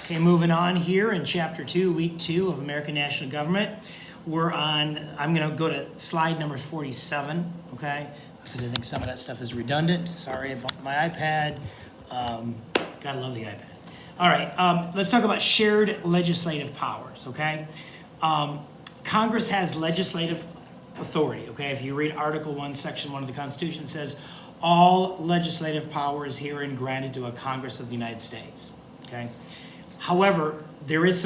Okay, moving on here in Chapter 2, Week 2 of American National Government. We're on, I'm going to go to slide number 47, okay? Because I think some of that stuff is redundant. Sorry about my iPad. Gotta love the iPad. All right, let's talk about shared legislative powers, okay? Congress has legislative authority, okay? If you read Article 1, Section 1 of the Constitution, it says, all legislative power is herein granted to a Congress of the United States, okay? However, there is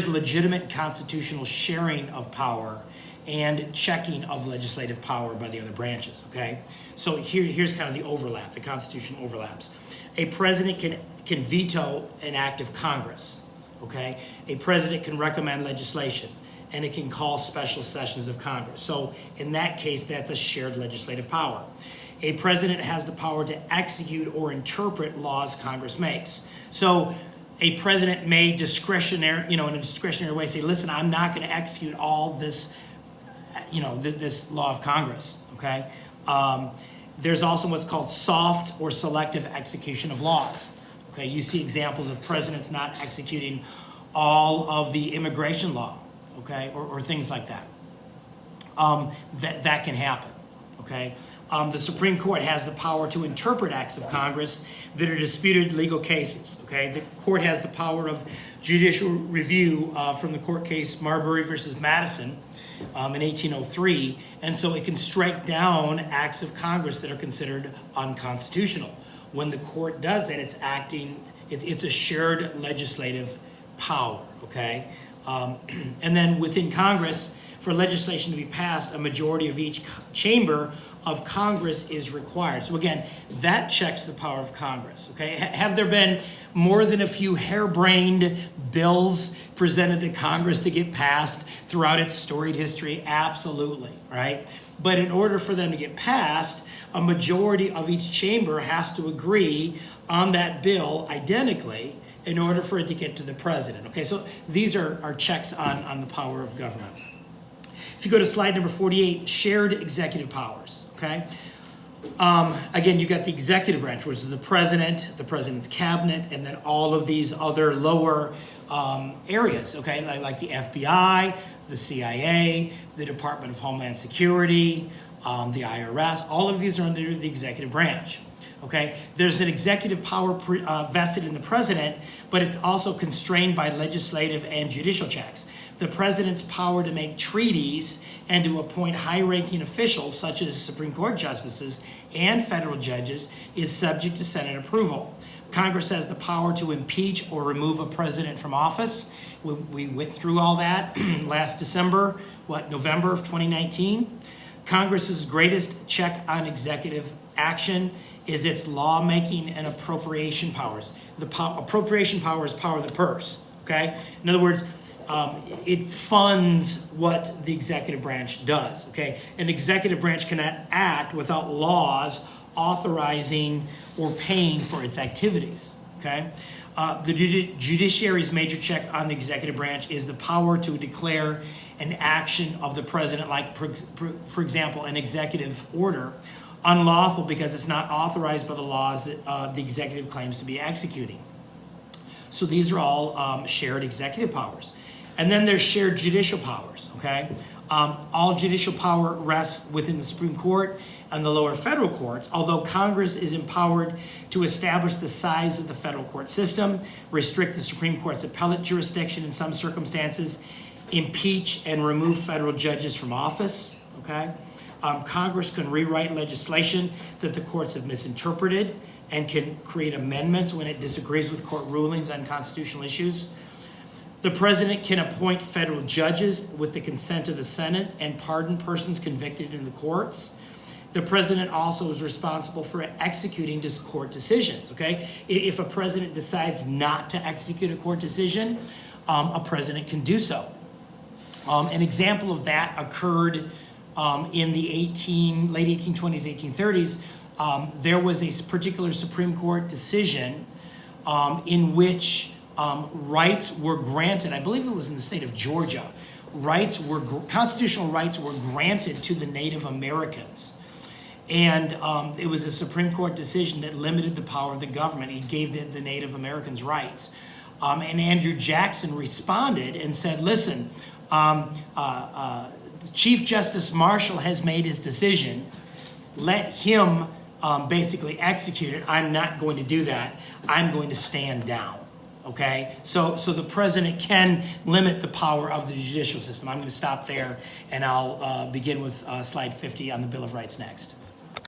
legitimate constitutional sharing of power and checking of legislative power by the other branches, okay? So here's kind of the overlap, the constitutional overlaps. A president can veto an act of Congress, okay? A president can recommend legislation, and it can call special sessions of Congress. So in that case, that's a shared legislative power. A president has the power to execute or interpret laws Congress makes. So a president may in a discretionary way say, listen, I'm not going to execute all this, this law of Congress, okay? There's also what's called soft or selective execution of laws, okay? You see examples of presidents not executing all of the immigration law, okay, or things like that. That can happen, okay? The Supreme Court has the power to interpret acts of Congress that are disputed legal cases, okay? The court has the power of judicial review from the court case Marbury versus Madison in 1803, and so it can strike down acts of Congress that are considered unconstitutional. When the court does that, it's a shared legislative power, okay? And then within Congress, for legislation to be passed, a majority of each chamber of Congress is required. So again, that checks the power of Congress, okay? Have there been more than a few harebrained bills presented to Congress to get passed throughout its storied history? Absolutely, right? But in order for them to get passed, a majority of each chamber has to agree on that bill identically in order for it to get to the president, okay? So these are checks on the power of government. If you go to slide number 48, shared executive powers, okay? Again, you got the executive branch, which is the president's cabinet, and then all of these other lower areas, okay? Like the FBI, the CIA, the Department of Homeland Security, the IRS, all of these are under the executive branch, okay? There's an executive power vested in the president, but it's also constrained by legislative and judicial checks. The president's power to make treaties and to appoint high-ranking officials, such as Supreme Court justices and federal judges, is subject to Senate approval. Congress has the power to impeach or remove a president from office. We went through all that last December, November of 2019. Congress's greatest check on executive action is its lawmaking and appropriation powers. The appropriation power is power of the purse, okay? In other words, it funds what the executive branch does, okay? An executive branch cannot act without laws authorizing or paying for its activities, okay? The judiciary's major check on the executive branch is the power to declare an action of the president, like, for example, an executive order, unlawful because it's not authorized by the laws that the executive claims to be executing. So these are all shared executive powers. And then there's shared judicial powers, okay? All judicial power rests within the Supreme Court and the lower federal courts, although Congress is empowered to establish the size of the federal court system, restrict the Supreme Court's appellate jurisdiction in some circumstances, impeach and remove federal judges from office, okay? Congress can rewrite legislation that the courts have misinterpreted and can create amendments when it disagrees with court rulings on constitutional issues. The president can appoint federal judges with the consent of the Senate and pardon persons convicted in the courts. The president also is responsible for executing court decisions, okay? If a president decides not to execute a court decision, a president can do so. An example of that occurred in the late 1820s, 1830s. There was a particular Supreme Court decision in which rights were granted. I believe it was in the state of Georgia. Constitutional rights were granted to the Native Americans. And it was a Supreme Court decision that limited the power of the government. It gave the Native Americans rights. and Andrew Jackson responded and said, listen, Chief Justice Marshall has made his decision. Let him basically execute it. I'm not going to do that. I'm going to stand down. Okay, so the president can limit the power of the judicial system. I'm going to stop there, and I'll begin with slide 50 on the Bill of Rights next.